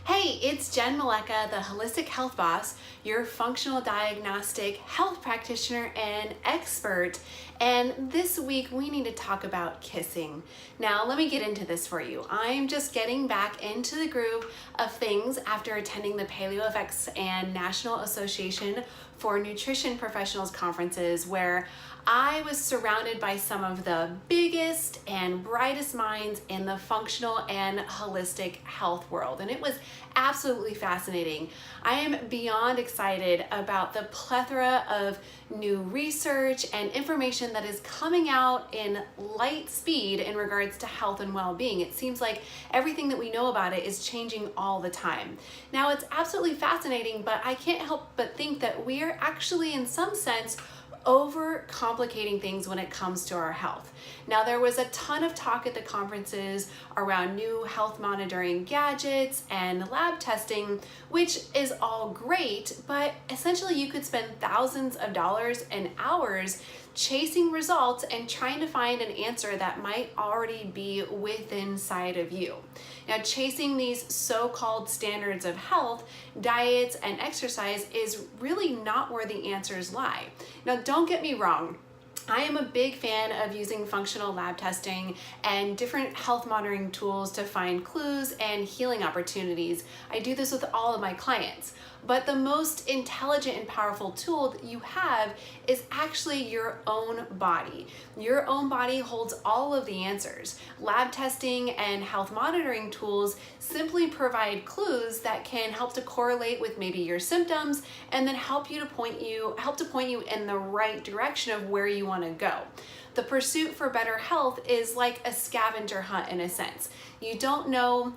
Hey, it's Jen Maleka, the Holistic Health Boss, your functional diagnostic health practitioner and expert. And this week we need to talk about kissing. Now, let me get into this for you. I'm just getting back into the groove of things after attending the PaleoFX and National Association for Nutrition Professionals conferences, where I was surrounded by some of the biggest and brightest minds in the functional and holistic health world. And it was absolutely fascinating. I am beyond excited about the plethora of new research and information that is coming out in light speed in regards to health and well-being. It seems like everything that we know about it is changing all the time. Now, it's absolutely fascinating, but I can't help but think that we are actually, in some sense, overcomplicating things when it comes to our health. Now, there was a ton of talk at the conferences around new health monitoring gadgets and lab testing, which is all great, but essentially you could spend thousands of dollars and hours chasing results and trying to find an answer that might already be within inside of you. Now, chasing these so-called standards of health, diets, and exercise is really not where the answers lie. Now, don't get me wrong. I am a big fan of using functional lab testing and different health monitoring tools to find clues and healing opportunities. I do this with all of my clients. But the most intelligent and powerful tool that you have is actually your own body. Your own body holds all of the answers. Lab testing and health monitoring tools simply provide clues that can help to correlate with maybe your symptoms and then help to point you in the right direction of where you want to go. The pursuit for better health is like a scavenger hunt in a sense. You don't know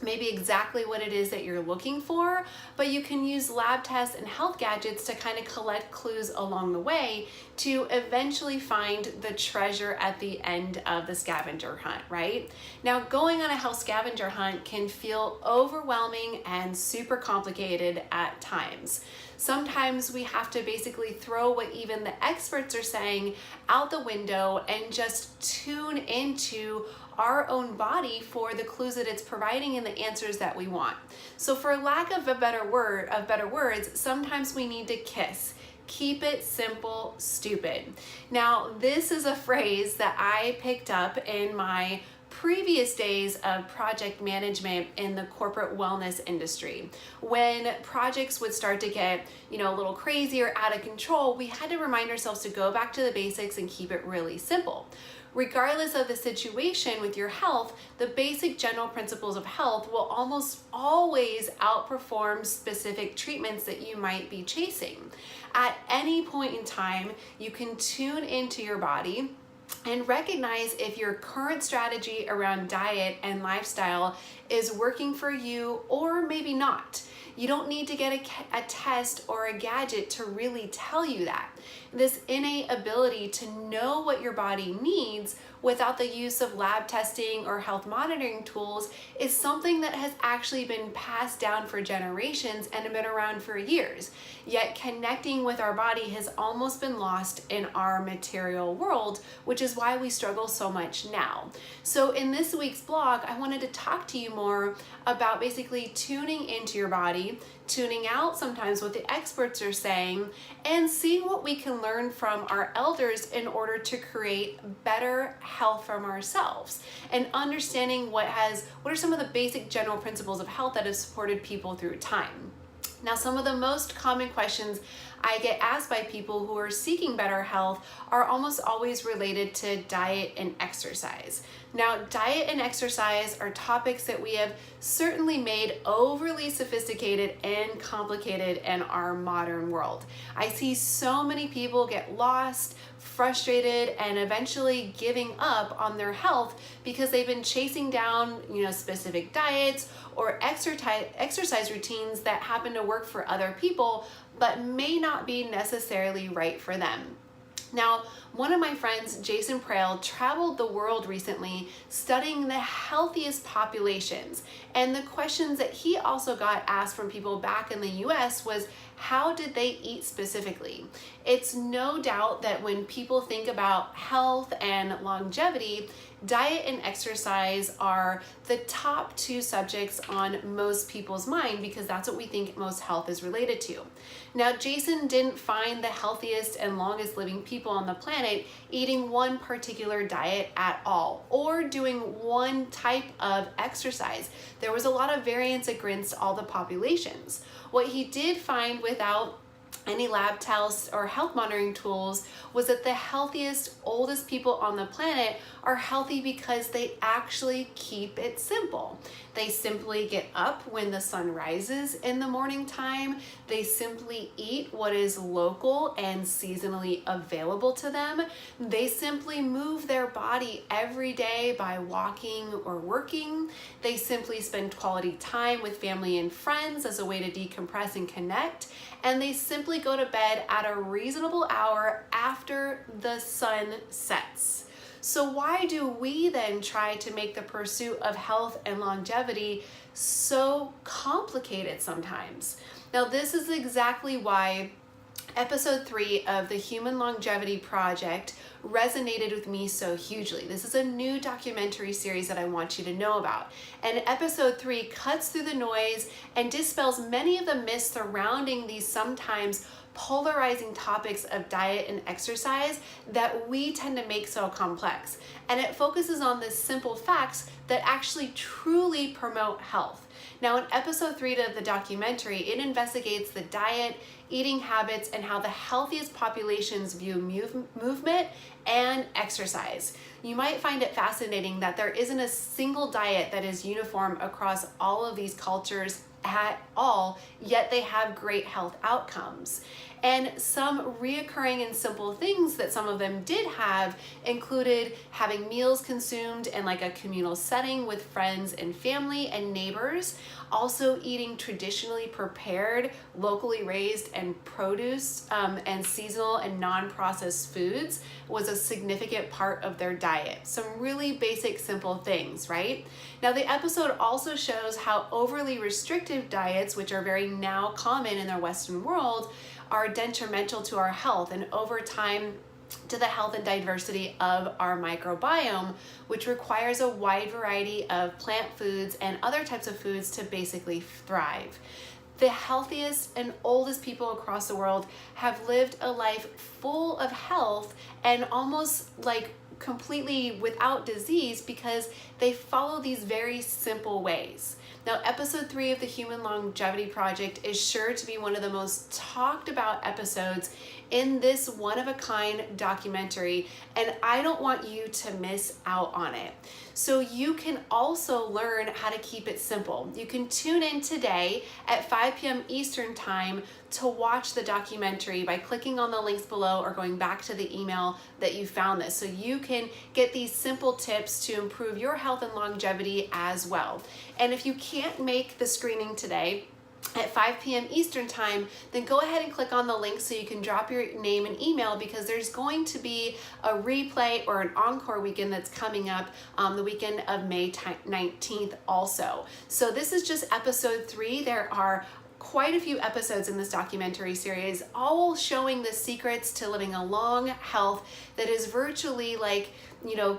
maybe exactly what it is that you're looking for, but you can use lab tests and health gadgets to kind of collect clues along the way to eventually find the treasure at the end of the scavenger hunt, right? Now, going on a health scavenger hunt can feel overwhelming and super complicated at times. Sometimes we have to basically throw what even the experts are saying out the window and just tune into our own body for the clues that it's providing and the answers that we want. So for lack of better words, sometimes we need to KISS. Keep it simple, stupid. Now, this is a phrase that I picked up in my previous days of project management in the corporate wellness industry. When projects would start to get, a little crazy or out of control, we had to remind ourselves to go back to the basics and keep it really simple. Regardless of the situation with your health, the basic general principles of health will almost always outperform specific treatments that you might be chasing. At any point in time, you can tune into your body and recognize if your current strategy around diet and lifestyle is working for you or maybe not. You don't need to get a test or a gadget to really tell you that. This innate ability to know what your body needs without the use of lab testing or health monitoring tools is something that has actually been passed down for generations and have been around for years. Yet connecting with our body has almost been lost in our material world, which is why we struggle so much now. So in this week's blog, I wanted to talk to you more about basically tuning into your body, tuning out sometimes what the experts are saying, and seeing what we can learn from our elders in order to create better health from ourselves, and understanding what are some of the basic general principles of health that have supported people through time. Now, some of the most common questions I get asked by people who are seeking better health are almost always related to diet and exercise. Now, diet and exercise are topics that we have certainly made overly sophisticated and complicated in our modern world. I see so many people get lost, frustrated, and eventually giving up on their health because they've been chasing down, specific diets or exercise routines that happen to work for other people, but may not be necessarily right for them. Now, one of my friends, Jason Prail, traveled the world recently studying the healthiest populations. And the questions that he also got asked from people back in the US was, how did they eat specifically? It's no doubt that when people think about health and longevity, diet and exercise are the top two subjects on most people's mind because that's what we think most health is related to. Now, Jason didn't find the healthiest and longest living people on the planet eating one particular diet at all or doing one type of exercise. There was a lot of variance against all the populations. What he did find without any lab tests or health monitoring tools was that the healthiest, oldest people on the planet are healthy because they actually keep it simple. They simply get up when the sun rises in the morning time. They simply eat what is local and seasonally available to them. They simply move their body every day by walking or working. They simply spend quality time with family and friends as a way to decompress and connect. And they simply go to bed at a reasonable hour after the sun sets. So why do we then try to make the pursuit of health and longevity so complicated sometimes? Now, this is exactly why episode 3 of the Human Longevity Project resonated with me so hugely. This is a new documentary series that I want you to know about. And episode 3 cuts through the noise and dispels many of the myths surrounding these sometimes polarizing topics of diet and exercise that we tend to make so complex. And it focuses on the simple facts that actually truly promote health. Now, in episode 3 of the documentary, it investigates the diet, eating habits, and how the healthiest populations view movement and exercise. You might find it fascinating that there isn't a single diet that is uniform across all of these cultures at all, yet they have great health outcomes. And some reoccurring and simple things that some of them did have included having meals consumed in like a communal setting with friends and family and neighbors, also eating traditionally prepared, locally raised and produce and seasonal and non-processed foods was a significant part of their diet. Some really basic, simple things, right? Now, the episode also shows how overly restrictive diets, which are very now common in the Western world, are detrimental to our health and over time to the health and diversity of our microbiome, which requires a wide variety of plant foods and other types of foods to basically thrive. The healthiest and oldest people across the world have lived a life full of health and almost like completely without disease because they follow these very simple ways. Now, episode 3 of the Human Longevity Project is sure to be one of the most talked about episodes in this one-of-a-kind documentary, and I don't want you to miss out on it. So you can also learn how to keep it simple. You can tune in today at 5 p.m. Eastern Time to watch the documentary by clicking on the links below or going back to the email that you found this. So you can get these simple tips to improve your health and longevity as well. And if you can't make the screening today, at 5 p.m. Eastern Time, then go ahead and click on the link so you can drop your name and email because there's going to be a replay or an encore weekend that's coming up the weekend of May 19th also. So this is just episode 3. There are quite a few episodes in this documentary series, all showing the secrets to living a long health that is virtually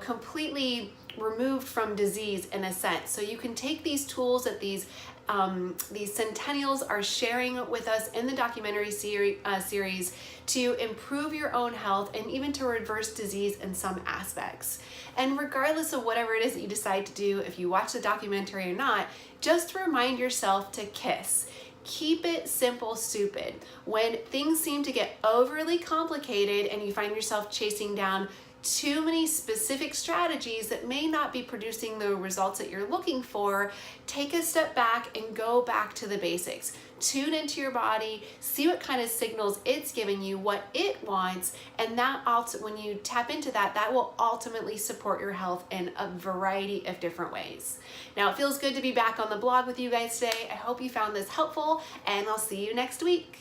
completely removed from disease in a sense. So you can take these tools that these centennials are sharing with us in the documentary series to improve your own health and even to reverse disease in some aspects. And regardless of whatever it is that you decide to do, if you watch the documentary or not, just remind yourself to KISS. Keep it simple, stupid. When things seem to get overly complicated and you find yourself chasing down too many specific strategies that may not be producing the results that you're looking for, take a step back and go back to the basics. Tune into your body, see what kind of signals it's giving you, what it wants, and that also, when you tap into that, that will ultimately support your health in a variety of different ways. Now, it feels good to be back on the blog with you guys today. I hope you found this helpful, and I'll see you next week.